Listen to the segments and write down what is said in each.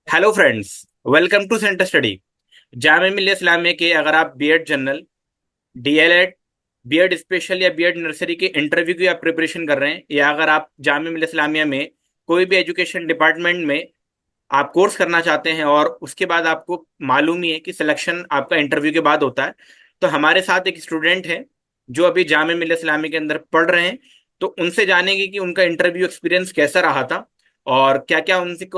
Hello friends, welcome to centre study. Jamia Millia Islamia के अगर आप B Ed general, D El Ed, B Ed special या बीएड नर्सरी के इंटरव्यू की आप प्रिपरेशन कर रहे हैं, या अगर आप जामिया मिल्लिया इस्लामिया में कोई भी एजुकेशन डिपार्टमेंट में आप कोर्स करना चाहते हैं और उसके बाद आपको मालूम ही है कि सिलेक्शन आपका इंटरव्यू के बाद होता है, तो हमारे साथ एक स्टूडेंट है जो अभी जामिया मिल्लिया इस्लामिया के अंदर पढ़ रहे हैं। तो उनसे जानेंगे कि उनका इंटरव्यू एक्सपीरियंस कैसा रहा था और क्या क्या उनसे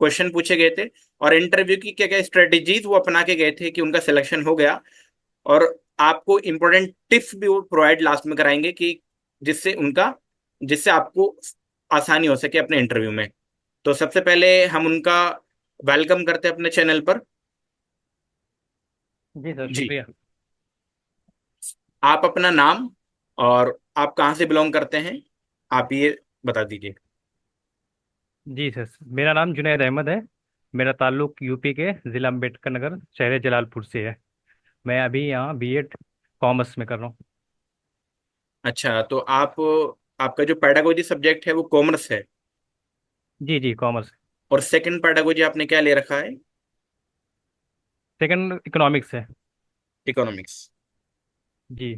क्वेश्चन पूछे गए थे और इंटरव्यू की क्या क्या स्ट्रेटेजीज वो अपना के गए थे कि उनका सिलेक्शन हो गया। और आपको इंपॉर्टेंट टिप्स भी वो प्रोवाइड लास्ट में कराएंगे कि जिससे आपको आसानी हो सके अपने इंटरव्यू में। तो सबसे पहले हम उनका वेलकम करते हैं अपने चैनल पर। जी सर, जी, शुक्रिया। आप अपना नाम और आप कहाँ से बिलोंग करते हैं, आप ये बता दीजिए। जी सर, मेरा नाम जुनैद अहमद है। मेरा ताल्लुक यूपी के ज़िला अम्बेडकर नगर शहर जलालपुर से है। मैं अभी यहाँ बीएड कॉमर्स में कर रहा हूँ। अच्छा, तो आपका जो पेडागोजी सब्जेक्ट है वो कॉमर्स है, जी जी, कॉमर्स। और सेकंड पेडागोजी आपने क्या ले रखा है? सेकंड इकोनॉमिक्स है। इकोनॉमिक्स। जी।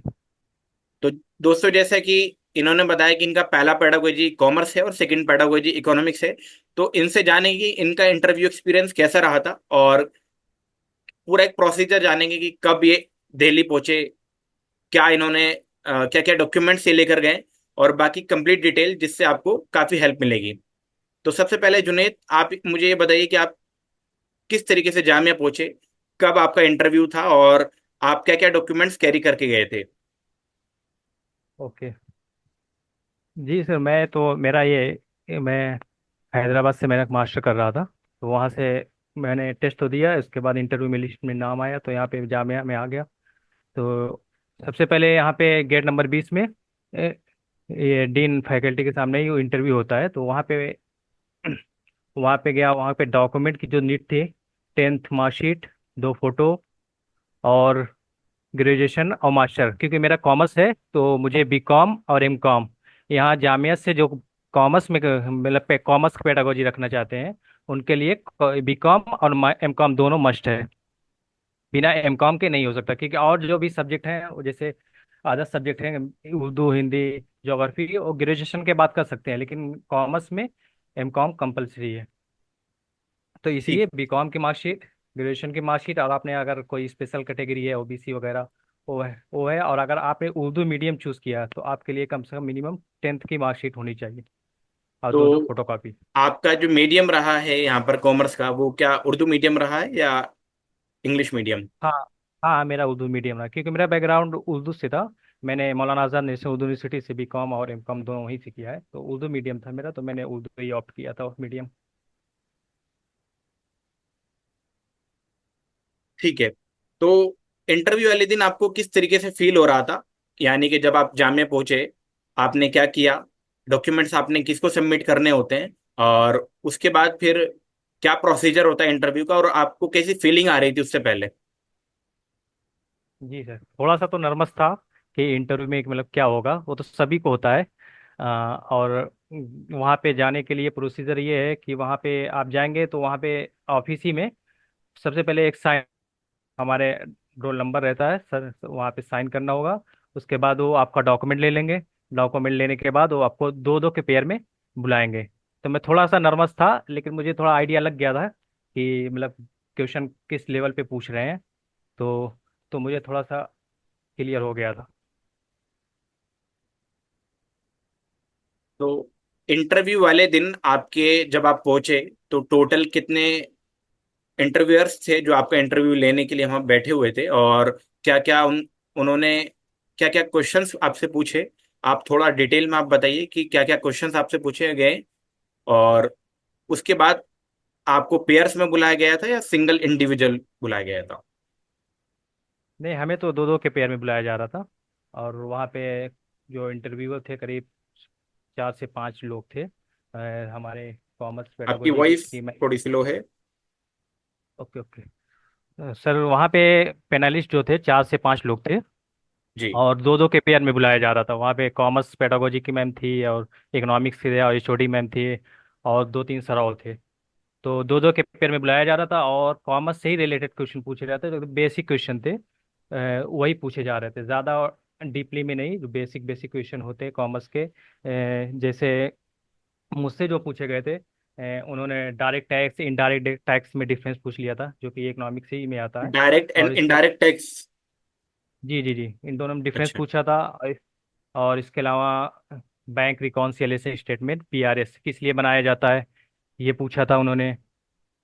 तो दोस्तों, जैसा कि इन्होंने बताया कि इनका पहला पेडागोजी कॉमर्स है और सेकंड पेडागोजी इकोनॉमिक्स है, तो इनसे जानेंगे कि इनका इंटरव्यू एक्सपीरियंस कैसा रहा था और पूरा एक प्रोसीजर जानेंगे कि कब ये दिल्ली पहुंचे, क्या इन्होंने क्या क्या डॉक्यूमेंट्स ये लेकर गए, और बाकी कंप्लीट डिटेल जिससे आपको काफ़ी हेल्प मिलेगी। तो सबसे पहले जुनेद, आप मुझे ये बताइए कि आप किस तरीके से जामिया पहुंचे, कब आपका इंटरव्यू था और आप क्या क्या डॉक्यूमेंट्स कैरी करके गए थे। ओके। जी सर, मैं तो मेरा मैं हैदराबाद से मेरा मास्टर कर रहा था। तो वहाँ से मैंने टेस्ट तो दिया, इसके बाद इंटरव्यू में लिस्ट में नाम आया तो यहाँ पे जामिया में आ गया। तो सबसे पहले यहाँ पे गेट नंबर 20 में ये डीन फैकल्टी के सामने ही इंटरव्यू होता है। तो वहाँ पे गया। वहाँ पे डॉक्यूमेंट की जो नीड थी, 10th मार्कशीट, 2 फोटो, और ग्रेजुएशन और मास्टर। क्योंकि मेरा कॉमर्स है तो मुझे बीकॉम और एमकॉम, यहाँ जामिया से जो कॉमर्स में मतलब कॉमर्स पेडागोजी रखना चाहते हैं उनके लिए बीकॉम और एमकॉम दोनों मस्ट है। बिना एमकॉम के नहीं हो सकता। क्योंकि और जो भी सब्जेक्ट हैं वो जैसे अदर सब्जेक्ट हैं, उर्दू, हिंदी, ज्योग्राफी, वो ग्रेजुएशन के बाद कर सकते हैं, लेकिन कॉमर्स में एमकॉम कंपलसरी है। तो ठीक। इसलिए बीकॉम की मार्कशीट, ग्रेजुएशन की मार्कशीट, और आपने अगर कोई स्पेशल कैटेगरी है, ओबीसी वगैरह, वो है। और अगर आपने उर्दू मीडियम चूज़ किया तो आपके लिए कम से कम मिनिमम 10th की मार्कशीट होनी चाहिए, और तो 2 फोटोकॉपी। आपका जो मीडियम रहा है यहाँ पर कॉमर्स का, वो क्या उर्दू मीडियम रहा है या इंग्लिश मीडियम? हाँ हाँ, मेरा उर्दू मीडियम रहा क्योंकि मेरा बैकग्राउंड उर्दू से था। मैंने मौलाना आज़ाद नेशनल उर्दू यूनिवर्सिटी से बीकॉम और एमकॉम दोनों वहीं से किया है, तो उर्दू मीडियम था मेरा, तो मैंने उर्दू ही ऑप्ट किया था मीडियम। ठीक है। तो इंटरव्यू वाले दिन आपको किस तरीके से फील हो रहा था, यानी कि जब आप जामिया पहुंचे आपने क्या किया, डॉक्यूमेंट्स आपने किसको सबमिट करने होते हैं, और उसके बाद फिर क्या प्रोसीजर होता है इंटरव्यू का, और आपको कैसी फीलिंग आ रही थी उससे पहले? जी सर, थोड़ा सा तो नर्वस था कि इंटरव्यू में एक मतलब क्या होगा, वो तो सभी को होता है। और वहाँ पे जाने के लिए प्रोसीजर ये है कि वहाँ पे आप जाएंगे तो वहाँ पे ऑफिस ही में सबसे पहले एक साइन, हमारे रोल नंबर रहता है सर, वहाँ पे साइन करना होगा। उसके बाद वो आपका डॉक्यूमेंट ले लेंगे। डॉक्यूमेंट लेने के बाद वो आपको दो दो के पेयर में बुलाएंगे। तो मैं थोड़ा सा नर्वस था, लेकिन मुझे थोड़ा आइडिया लग गया था कि मतलब क्वेश्चन किस लेवल पे पूछ रहे हैं। तो तो मुझे थोड़ा सा क्लियर हो गया था। तो इंटरव्यू वाले दिन आपके जब आप पहुंचे, तो टोटल कितने इंटरव्यूअर्स थे जो आपका इंटरव्यू लेने के लिए वहां बैठे हुए थे, और क्या क्या उन्होंने क्या क्या क्वेश्चंस आपसे पूछे? आप थोड़ा डिटेल में आप बताइए कि क्या क्या क्वेश्चंस आपसे पूछे गए, और उसके बाद आपको पेयर्स में बुलाया गया था या सिंगल इंडिविजुअल बुलाया गया था? नहीं, हमें तो दो दो के पेयर में बुलाया जा रहा था। और वहाँ पे जो इंटरव्यूअर थे करीब 4 से 5 लोग थे। हमारे कॉमर्स आपकी पेडागोजी वॉइस की मैं। थोड़ी स्लो है। Okay okay. सर, वहाँ पे पैनलिस्ट जो थे 4 से 5 लोग थे, जी। और दो दो के पेयर में बुलाया जा रहा था। वहाँ पे कॉमर्स पेडागोजी की मैम थी, और इकोनॉमिक्स की, और एचओडी मैम थी, और 2 3 सर और थे। तो दो दो के पेयर में बुलाया जा रहा था और कॉमर्स से ही रिलेटेड क्वेश्चन पूछे जाते थे, तो बेसिक क्वेश्चन थे, वही पूछे जा रहे थे, ज़्यादा डीपली में नहीं। जो बेसिक बेसिक क्वेश्चन होते हैं कॉमर्स के, जैसे मुझसे जो पूछे गए थे, उन्होंने डायरेक्ट टैक्स इनडायरेक्ट टैक्स में डिफरेंस पूछ लिया था, जो कि इकोनॉमिक्स ही में आता है। डायरेक्ट एंड और इसके, इनडायरेक्ट टैक्स। जी जी जी, इन दोनों में डिफरेंस अच्छा। पूछा था। और इसके अलावा बैंक रिकॉन्सिलिएशन स्टेटमेंट, पीआरएस किस लिए बनाया जाता है, ये पूछा था उन्होंने।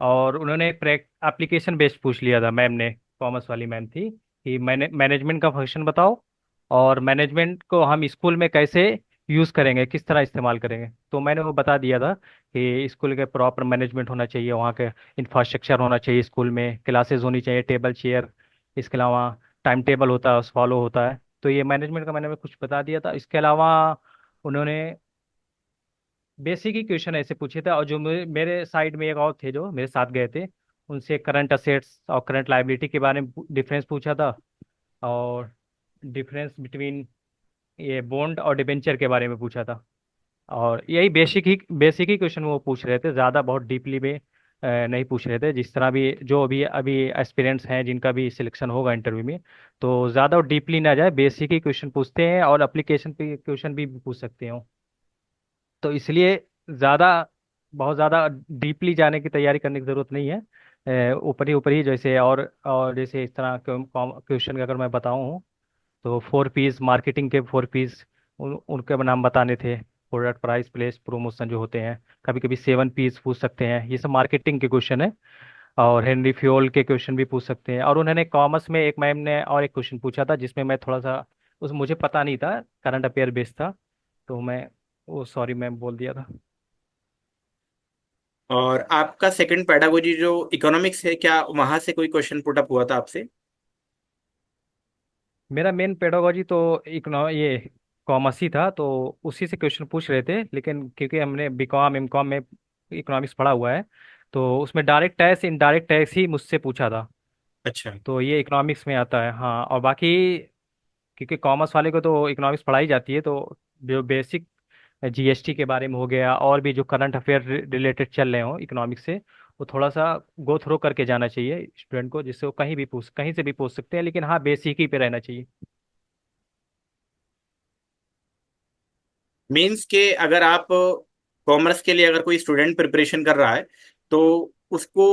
और उन्होंने एक एप्लीकेशन बेस्ड पूछ लिया था, मैम ने, कॉमर्स वाली मैम थी, कि मैनेजमेंट का फंक्शन बताओ, और मैनेजमेंट को हम स्कूल में कैसे यूज़ करेंगे, किस तरह इस्तेमाल करेंगे। तो मैंने वो बता दिया था कि स्कूल के प्रॉपर मैनेजमेंट होना चाहिए, वहाँ के इंफ्रास्ट्रक्चर होना चाहिए, स्कूल में क्लासेस होनी चाहिए, टेबल चेयर, इसके अलावा टाइम टेबल होता है, फॉलो होता है। तो ये मैनेजमेंट का मैंने कुछ बता दिया था। इसके अलावा उन्होंने बेसिक ही क्वेश्चन ऐसे पूछे थे, और जो मेरे साइड में एक और थे जो मेरे साथ गए थे, उनसे करंट असेट्स और करंट लाइबिलिटी के बारे में डिफरेंस पूछा था, और डिफरेंस बिटवीन ये बॉन्ड और डिबेंचर के बारे में पूछा था। और यही बेसिक ही क्वेश्चन वो पूछ रहे थे, ज़्यादा बहुत डीपली में नहीं पूछ रहे थे। जिस तरह भी जो भी अभी एस्पिरेंट्स हैं जिनका भी सिलेक्शन होगा इंटरव्यू में, तो ज़्यादा डीपली ना जाए, बेसिक ही क्वेश्चन पूछते हैं, और एप्लीकेशन पे क्वेश्चन भी पूछ सकते हो। तो इसलिए ज़्यादा बहुत ज़्यादा डीपली जाने की तैयारी करने की ज़रूरत नहीं है। ऊपर ही जैसे, और जैसे इस तरह क्वेश्चन का अगर मैं बताऊँ, तो 4 Ps, मार्केटिंग के 4 Ps, उनके नाम बताने थे। प्रोडक्ट, प्राइस, प्लेस, प्रमोशन जो होते हैं। कभी कभी 7 Ps पूछ सकते हैं, ये सब मार्केटिंग के क्वेश्चन है। और हेनरी फ्योल के क्वेश्चन भी पूछ सकते हैं। और उन्होंने कॉमर्स में एक मैम ने और एक क्वेश्चन पूछा था, जिसमें मैं थोड़ा सा, उस मुझे पता नहीं था, करंट अफेयर बेस्ड था, तो मैं वो सॉरी मैम बोल दिया था। और आपका सेकंड पेडागोजी जो इकोनॉमिक्स है, क्या वहां से कोई क्वेश्चन पुट अप हुआ था आपसे? मेरा मेन पेडागोजी तो ये कॉमर्स ही था, तो उसी से क्वेश्चन पूछ रहे थे। लेकिन क्योंकि हमने बीकॉम एमकॉम में इकोनॉमिक्स पढ़ा हुआ है, तो उसमें डायरेक्ट टैक्स इनडायरेक्ट टैक्स ही मुझसे पूछा था। अच्छा। तो ये इकोनॉमिक्स में आता है, हाँ। और बाकी क्योंकि कॉमर्स वाले को तो इकोनॉमिक्स पढ़ाई जाती है, तो जो बेसिक जीएसटी के बारे में हो गया, और भी जो करंट अफेयर रिलेटेड चल रहे हो इकोनॉमिक्स से, वो थोड़ा सा गो थ्रो करके जाना चाहिए स्टूडेंट को, जिससे वो कहीं से भी पूछ सकते हैं, लेकिन हाँ बेसिक ही पे रहना चाहिए। मीन्स के अगर आप कॉमर्स के लिए अगर कोई स्टूडेंट प्रिपरेशन कर रहा है, तो उसको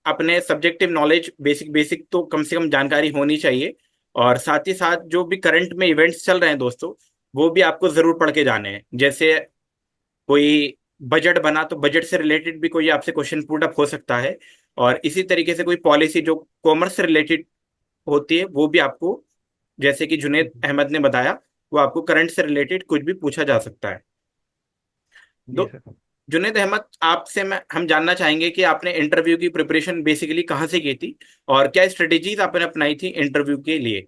अपने सब्जेक्टिव नॉलेज बेसिक बेसिक तो कम से कम जानकारी होनी चाहिए। और साथ ही साथ जो भी करंट में इवेंट्स चल रहे हैं दोस्तों, वो भी आपको जरूर पढ़ के जाने हैं। जैसे कोई बजट बना, तो बजट से रिलेटेड भी कोई आपसे क्वेश्चन पुट अप हो सकता है। और इसी तरीके से कोई पॉलिसी जो कॉमर्स से रिलेटेड होती है, वो भी आपको, जैसे कि जुनेद अहमद ने बताया, वो आपको करंट से रिलेटेड कुछ भी पूछा जा सकता है। जी दो सर। जुनेद अहमद, आपसे मैं हम जानना चाहेंगे कि आपने इंटरव्यू की प्रिपरेशन बेसिकली कहाँ से की थी, और क्या स्ट्रेटेजीज आपने अपनाई थी इंटरव्यू के लिए?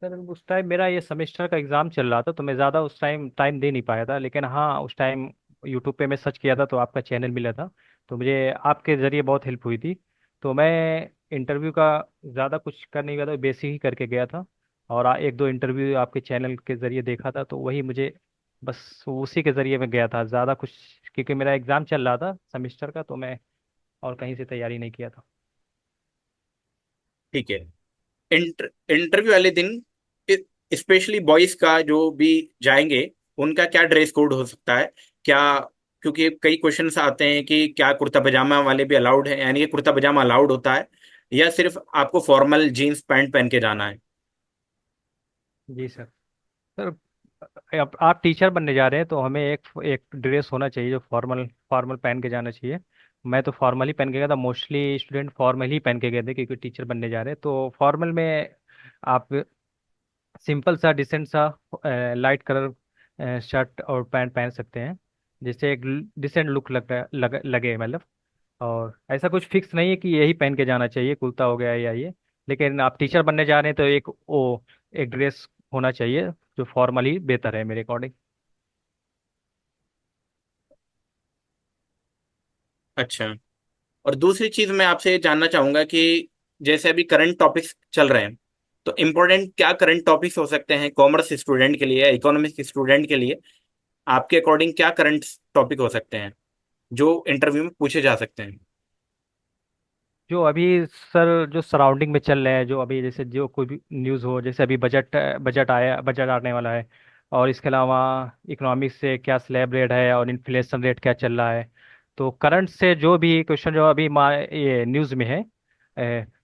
सर उस टाइम मेरा ये सेमेस्टर का एग्ज़ाम चल रहा था, तो मैं ज़्यादा उस टाइम टाइम दे नहीं पाया था। लेकिन हाँ, उस टाइम यूट्यूब पे मैं सर्च किया था, तो आपका चैनल मिला था, तो मुझे आपके ज़रिए बहुत हेल्प हुई थी। तो मैं इंटरव्यू का ज़्यादा कुछ कर नहीं गया था, बेसिक ही करके गया था। और एक दो इंटरव्यू आपके चैनल के ज़रिए देखा था, तो वही मुझे, बस उसी के ज़रिए मैं गया था, ज़्यादा कुछ, क्योंकि मेरा एग्ज़ाम चल रहा था सेमेस्टर का, तो मैं और कहीं से तैयारी नहीं किया था। ठीक है। इंटरव्यू वाले दिन स्पेशली बॉयज का जो भी जाएंगे, उनका क्या ड्रेस कोड हो सकता है? क्या, क्योंकि कई क्वेश्चंस आते हैं कि क्या कुर्ता पजामा वाले भी अलाउड है, यानी कि कुर्ता पजामा अलाउड होता है, या सिर्फ आपको फॉर्मल जीन्स पैंट पहन के जाना है? जी सर। सर, अब आप टीचर बनने जा रहे हैं, तो हमें एक एक ड्रेस होना चाहिए जो फॉर्मल फॉर्मल पहन के जाना चाहिए। मैं तो फॉर्मल ही पहन के गया था, मोस्टली स्टूडेंट फॉर्मल ही पहन के गए थे, क्योंकि टीचर बनने जा रहे हैं। तो फॉर्मल में आप सिंपल सा डिसेंट सा लाइट कलर शर्ट और पैंट पहन सकते हैं, जिससे एक डिसेंट लुक लगे, मतलब। और ऐसा कुछ फिक्स नहीं है कि यही पहन के जाना चाहिए, कुर्ता हो गया या ये। लेकिन आप टीचर बनने जा रहे हैं, तो एक ड्रेस होना चाहिए जो फॉर्मली बेहतर है मेरे अकॉर्डिंग। अच्छा। और दूसरी चीज मैं आपसे जानना चाहूंगा कि जैसे अभी करंट टॉपिक्स चल रहे हैं, तो इम्पोर्टेंट क्या करंट टॉपिक्स हो सकते हैं कॉमर्स स्टूडेंट के लिए या इकोनॉमिक्स स्टूडेंट के लिए? आपके अकॉर्डिंग क्या करंट टॉपिक हो सकते हैं? जो इंटरव्यू में पूछे जा सकते हैं। जो अभी सर जो सराउंडिंग में चल रहे हैं, जो अभी जैसे जो कोई भी न्यूज़ हो, जैसे अभी बजट आने वाला है, और इसके अलावा इकोनॉमिक्स से क्या स्लैब रेट है और इन्फ्लेशन रेट क्या चल रहा है। तो करंट से जो भी क्वेश्चन जो अभी ये न्यूज़ में है,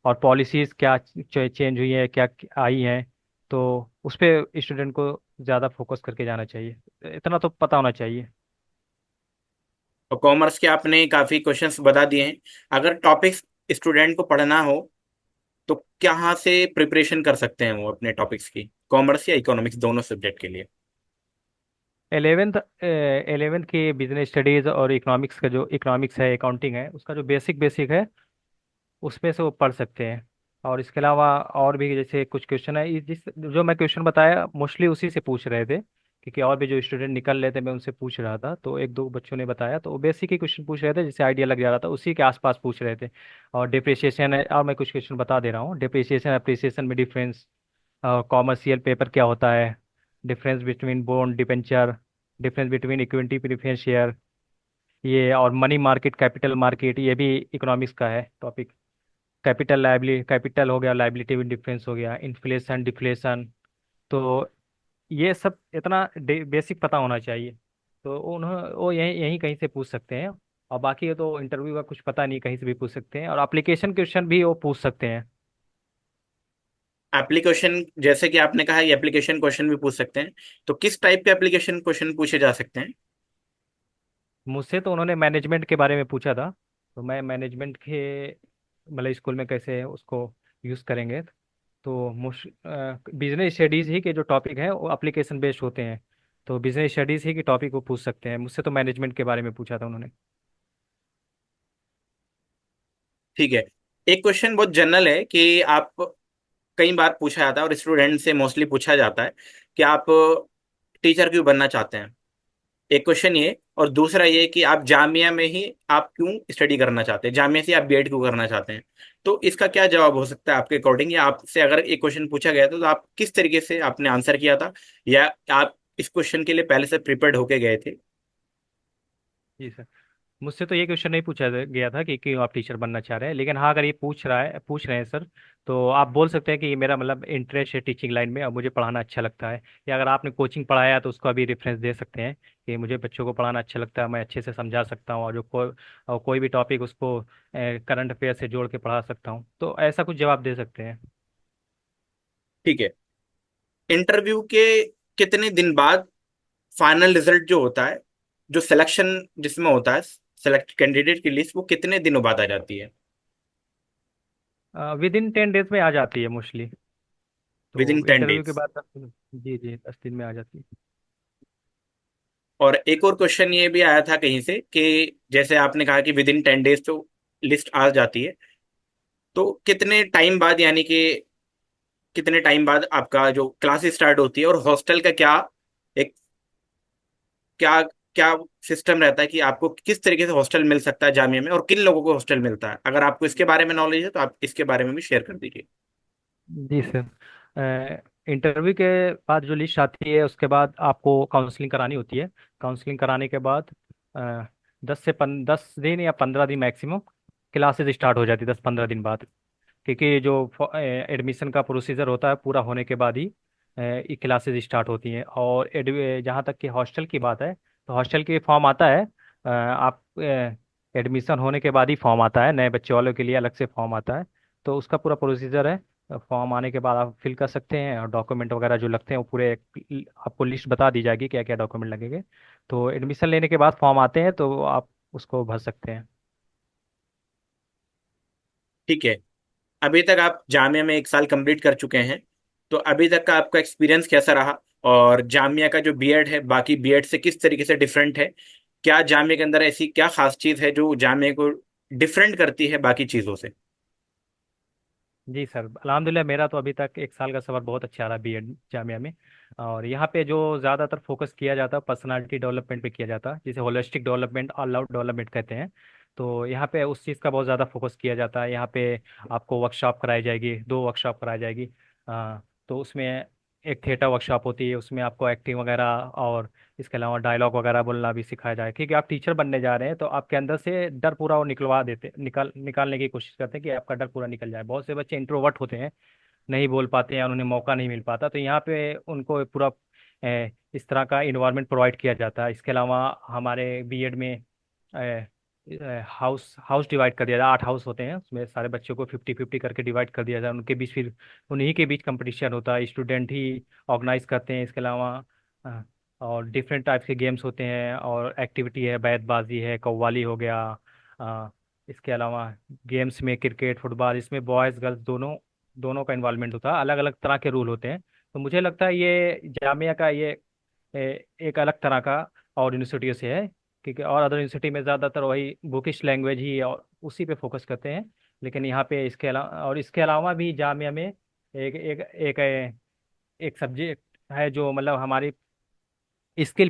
और पॉलिसीज़ क्या चेंज हुई है, क्या आई हैं, तो उस पर स्टूडेंट को ज़्यादा फोकस करके जाना चाहिए। इतना तो पता होना चाहिए। और कॉमर्स के आपने काफी क्वेश्चंस बता दिए हैं। अगर टॉपिक्स स्टूडेंट को पढ़ना हो तो कहाँ से प्रिपरेशन कर सकते हैं वो अपने टॉपिक्स की, कॉमर्स या इकोनॉमिक्स दोनों सब्जेक्ट के लिए? 11th की बिजनेस स्टडीज़ और इकोनॉमिक्स का जो इकोनॉमिक्स है, अकाउंटिंग है, उसका जो बेसिक बेसिक है उसमें से वो पढ़ सकते हैं। और इसके अलावा और भी जैसे कुछ क्वेश्चन है, जिस जो मैं क्वेश्चन बताया मोस्टली उसी से पूछ रहे थे, क्योंकि और भी जो स्टूडेंट निकल रहे थे मैं उनसे पूछ रहा था, तो एक दो बच्चों ने बताया तो वो बेसिक ही क्वेश्चन पूछ रहे थे, जिससे आइडिया लग जा रहा था, उसी के आसपास पूछ रहे थे। और डिप्रिसिएशन है, और मैं कुछ क्वेश्चन बता दे रहा हूँ। डिप्रिसिएशन अप्रिसिएशन में डिफरेंस, कॉमर्शियल पेपर क्या होता है, difference between bond debenture, difference between equity preference share, ये और मनी मार्केट कैपिटल मार्केट, ये भी इकोनॉमिक्स का है टॉपिक। कैपिटल हो गया, लाइबिलिटी में डिफरेंस हो गया, इन्फ्लेशन डिफ्लेशन। तो ये सब इतना बेसिक पता होना चाहिए। तो वो यहीं यहीं कहीं से पूछ सकते हैं। और बाकी तो इंटरव्यू का कुछ पता नहीं, कहीं से भी पूछ सकते हैं, और एप्लीकेशन क्वेश्चन भी वो पूछ सकते हैं। एप्लीकेशन, जैसे कि आपने कहा ये एप्लीकेशन क्वेश्चन भी पूछ सकते हैं, तो किस टाइप के एप्लीकेशन क्वेश्चन पूछे जा सकते हैं? मुझसे तो उन्होंने मैनेजमेंट के बारे में पूछा था, तो मैं मैनेजमेंट के मतलब स्कूल में कैसे उसको यूज़ करेंगे। तो बिजनेस स्टडीज़ ही के जो टॉपिक हैं वो एप्लीकेशन बेस्ड होते हैं, तो बिजनेस स्टडीज़ ही के टॉपिक वो पूछ सकते हैं। मुझसे तो मैनेजमेंट के बारे में पूछा था उन्होंने। ठीक है। एक क्वेश्चन बहुत जनरल है कि आप, कई बार पूछा जाता है और स्टूडेंट से मोस्टली पूछा जाता है कि आप टीचर क्यों बनना चाहते हैं। एक क्वेश्चन ये, और दूसरा ये कि आप जामिया में ही आप क्यों स्टडी करना चाहते हैं, जामिया से आप बीएड क्यों करना चाहते हैं। तो इसका क्या जवाब हो सकता है आपके अकॉर्डिंग, या आपसे अगर एक क्वेश्चन पूछा गया था तो आप किस तरीके से आपने आंसर किया था, या आप इस क्वेश्चन के लिए पहले से प्रिपेयर्ड होके गए थे? जी सर। मुझसे तो ये क्वेश्चन नहीं पूछा गया था कि क्यों आप टीचर बनना चाह रहे हैं, लेकिन हाँ अगर ये पूछ रहे हैं सर, तो आप बोल सकते हैं कि ये मेरा मतलब इंटरेस्ट है टीचिंग लाइन में और मुझे पढ़ाना अच्छा लगता है। या अगर आपने कोचिंग पढ़ाया तो उसका भी रेफरेंस दे सकते हैं कि मुझे बच्चों को पढ़ाना अच्छा लगता है, मैं अच्छे से समझा सकता हूँ, और कोई भी टॉपिक उसको करंट अफेयर से जोड़ के पढ़ा सकता हूँ, तो ऐसा कुछ जवाब दे सकते हैं। ठीक है। इंटरव्यू के कितने दिन बाद फाइनल रिजल्ट जो होता है, जो सिलेक्शन जिसमें होता है, सेलेक्ट कैंडिडेट की लिस्ट, वो कितने दिनों बाद आ जाती है? विद इन 10 डेज में आ जाती है मोस्टली। विद इन तो 10 इंटरव्यू के डेज। बाद जी जी 10 दिन में आ जाती है। और एक और क्वेश्चन ये भी आया था कहीं से कि जैसे आपने कहा कि विद इन 10 डेज तो लिस्ट आ जाती है, तो कितने टाइम बाद, यानी कि कितने टाइम बाद आपका जो क्लासेस स्टार्ट होती है, और हॉस्टल का क्या एक, क्या क्या सिस्टम रहता है कि आपको किस तरीके से हॉस्टल मिल सकता है जामिया में, और किन लोगों को हॉस्टल मिलता है? अगर आपको इसके बारे में नॉलेज है तो आप इसके बारे में भी शेयर कर दीजिए। जी सर। इंटरव्यू के बाद जो लिस्ट आती है उसके बाद आपको काउंसलिंग करानी होती है। काउंसलिंग कराने के बाद 10 दिन या 15 दिन मैक्सिमम क्लासेस स्टार्ट हो जाती है, 10-15 दिन बाद। क्योंकि जो एडमिशन का प्रोसीजर होता है पूरा होने के बाद ही ये क्लासेस स्टार्ट होती हैं। और जहाँ तक कि हॉस्टल की बात है, तो हॉस्टल के फॉर्म आता है, आप एडमिशन होने के बाद ही फॉर्म आता है, नए बच्चे वालों के लिए अलग से फॉर्म आता है। तो उसका पूरा प्रोसीजर है। फॉर्म आने के बाद आप फिल कर सकते हैं, और डॉक्यूमेंट वगैरह जो लगते हैं वो पूरे आपको लिस्ट बता दी जाएगी क्या क्या डॉक्यूमेंट लगेंगे। तो एडमिशन लेने के बाद फॉर्म आते हैं तो आप उसको भर सकते हैं। ठीक है। अभी तक आप जामिया में 1 साल कंप्लीट कर चुके हैं, तो अभी तक का आपका एक्सपीरियंस कैसा रहा? और जामिया का जो बीएड है बाकी बीएड से किस तरीके से डिफरेंट है? क्या जामिया के अंदर ऐसी क्या खास चीज है जो जामिया को डिफरेंट करती है बाकी चीजों से? जी सर, अल्हम्दुलिल्लाह मेरा तो अभी तक 1 साल का सफ़र बहुत अच्छा रहा बीएड जामिया में। और यहाँ पे जो ज़्यादातर फोकस किया जाता है पर्सनालिटी डेवलपमेंट पे किया जाता है, जिसे holistic development, all out development कहते हैं। तो यहाँ पे उस चीज़ का बहुत ज़्यादा फोकस किया जाता है। यहाँ पे आपको वर्कशॉप कराई जाएगी, 2 वर्कशॉप कराई जाएगी। तो उसमें एक थिएटर वर्कशॉप होती है, उसमें आपको एक्टिंग वगैरह और इसके अलावा डायलॉग वगैरह बोलना भी सिखाया जाए, क्योंकि आप टीचर बनने जा रहे हैं तो आपके अंदर से डर पूरा वो निकलवा देते निकालने की कोशिश करते हैं कि आपका डर पूरा निकल जाए। बहुत से बच्चे इंट्रोवर्ट होते हैं, नहीं बोल पाते हैं, उन्हें मौका नहीं मिल पाता, तो यहाँ पे उनको पूरा इस तरह का इन्वायरमेंट प्रोवाइड किया जाता है। इसके अलावा हमारे बीएड में हाउस हाउस डिवाइड कर दिया जाए, 8 हाउस होते हैं, उसमें सारे बच्चों को 50-50 करके डिवाइड कर दिया जाए, उनके बीच फिर उन्हीं के बीच कंपटीशन होता है, स्टूडेंट ही ऑर्गेनाइज करते हैं। इसके अलावा अ, और डिफरेंट टाइप्स के गेम्स होते हैं और एक्टिविटी है, बैतबाजी है, कव्वाली हो गया। अ, इसके अलावा गेम्स में क्रिकेट, फुटबॉल, इसमें बॉयज़ गर्ल्स दोनों दोनों का इन्वॉल्वमेंट होता है, अलग अलग तरह के रूल होते हैं। तो मुझे लगता है ये जामिया का ये एक अलग तरह का और यूनिवर्सिटियों से है, क्योंकि और अदर यूनिवर्सिटी में ज़्यादातर वही बुकिश लैंग्वेज ही और उसी पे फोकस करते हैं। लेकिन यहाँ पे इसके अलावा भी जामिया में एक एक एक एक सब्जेक्ट है जो मतलब हमारी स्किल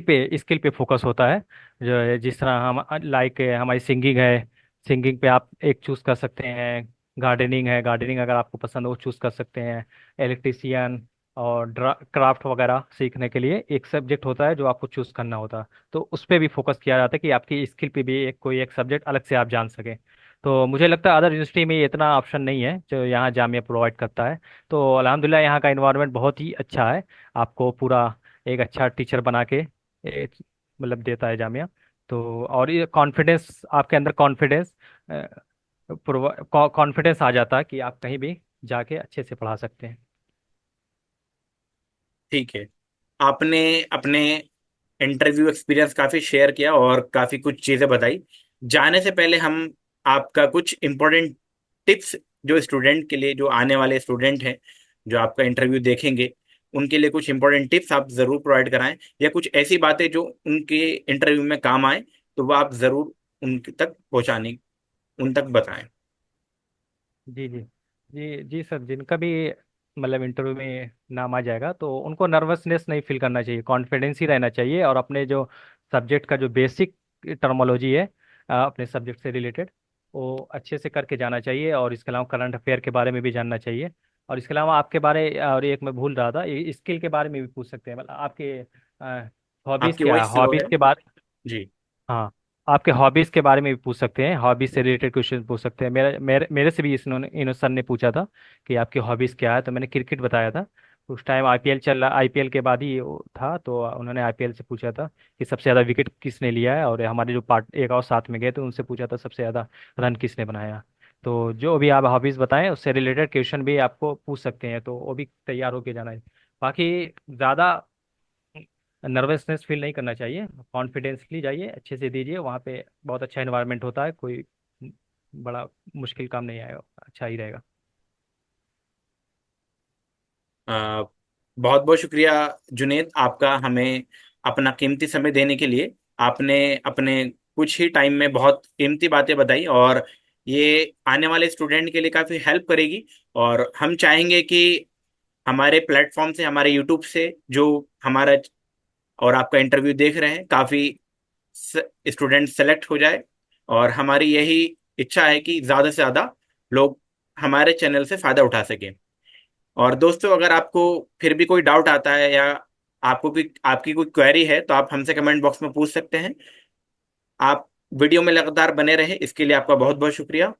पे फोकस होता है। जो जिस तरह हम लाइक हमारी सिंगिंग है, सिंगिंग पे आप एक चूज कर सकते हैं। गार्डनिंग है, गार्डनिंग अगर आपको पसंद हो वो चूज कर सकते हैं। इलेक्ट्रिशियन और क्राफ्ट वगैरह सीखने के लिए एक सब्जेक्ट होता है जो आपको चूज करना होता है। तो उस पे भी फोकस किया जाता है कि आपकी स्किल पे भी कोई एक सब्जेक्ट अलग से आप जान सकें। तो मुझे लगता है अदर यूनिवर्सिटी में ये इतना ऑप्शन नहीं है जो यहाँ जामिया प्रोवाइड करता है। तो अल्हम्दुलिल्लाह यहाँ का इन्वायरमेंट बहुत ही अच्छा है, आपको पूरा एक अच्छा टीचर बना के मतलब देता है जामिया। तो और ये कॉन्फिडेंस, आपके अंदर कॉन्फिडेंस कॉन्फिडेंस आ जाता है कि आप कहीं भी जाके अच्छे से पढ़ा सकते हैं। ठीक है। आपने अपने इंटरव्यू एक्सपीरियंस काफ़ी शेयर किया और काफ़ी कुछ चीज़ें बताई। जाने से पहले हम आपका कुछ इम्पोर्टेंट टिप्स, जो स्टूडेंट के लिए, जो आने वाले स्टूडेंट हैं जो आपका इंटरव्यू देखेंगे, उनके लिए कुछ इंपॉर्टेंट टिप्स आप ज़रूर प्रोवाइड कराएं, या कुछ ऐसी बातें जो उनके इंटरव्यू में काम आए तो वो आप ज़रूर उन तक पहुँचाने, उन तक बताएं। जी जी जी जी सर, जिनका भी मतलब इंटरव्यू में नाम आ जाएगा तो उनको नर्वसनेस नहीं फील करना चाहिए, कॉन्फिडेंस ही रहना चाहिए, और अपने जो सब्जेक्ट का जो बेसिक टर्मोलॉजी है अपने सब्जेक्ट से रिलेटेड, वो अच्छे से करके जाना चाहिए। और इसके अलावा करंट अफेयर के बारे में भी जानना चाहिए। और इसके अलावा आपके बारे, और एक मैं भूल रहा था, स्किल के बारे में भी पूछ सकते हैं, मतलब आपके हॉबीज़ आपकी क्या है, वॉइस स्लो हॉबीज़ है। के बारे। जी। हाँ, आपके हॉबीज के बारे में भी पूछ सकते हैं, हॉबीज से रिलेटेड क्वेश्चन पूछ सकते हैं। मेरे से भी इन्होंने सर ने पूछा था कि आपकी हॉबीज क्या है, तो मैंने क्रिकेट बताया था। उस टाइम आईपीएल चल रहा, आईपीएल के बाद ही वो था, तो उन्होंने आईपीएल से पूछा था कि सबसे ज़्यादा विकेट किसने लिया है, और हमारे जो पार्ट एक और साथ में गए तो उनसे पूछा था सबसे ज़्यादा रन किसने बनाया। तो जो भी आप हॉबीज़ बताएं उससे रिलेटेड क्वेश्चन भी आपको पूछ सकते हैं, तो वो भी तैयार होके जाना है। बाकी ज़्यादा नर्वसनेस फील नहीं करना चाहिए, कॉन्फिडेंसली जाइए, अच्छे से दीजिए, वहाँ पे बहुत अच्छा इन्वायरमेंट होता है, कोई बड़ा मुश्किल काम नहीं आएगा, अच्छा ही रहेगा। बहुत बहुत शुक्रिया जुनेद, आपका हमें अपना कीमती समय देने के लिए। आपने अपने कुछ ही टाइम में बहुत कीमती बातें बताई, और ये आने वाले स्टूडेंट के लिए काफ़ी हेल्प करेगी। और हम चाहेंगे कि हमारे प्लेटफॉर्म से, हमारे यूट्यूब से, जो हमारा और आपका इंटरव्यू देख रहे हैं, काफ़ी स्टूडेंट सेलेक्ट हो जाए। और हमारी यही इच्छा है कि ज़्यादा से ज़्यादा लोग हमारे चैनल से फ़ायदा उठा सकें। और दोस्तों, अगर आपको फिर भी कोई डाउट आता है, या आपको कोई आपकी कोई क्वेरी है, तो आप हमसे कमेंट बॉक्स में पूछ सकते हैं। आप वीडियो में लगातार बने रहे, इसके लिए आपका बहुत बहुत शुक्रिया।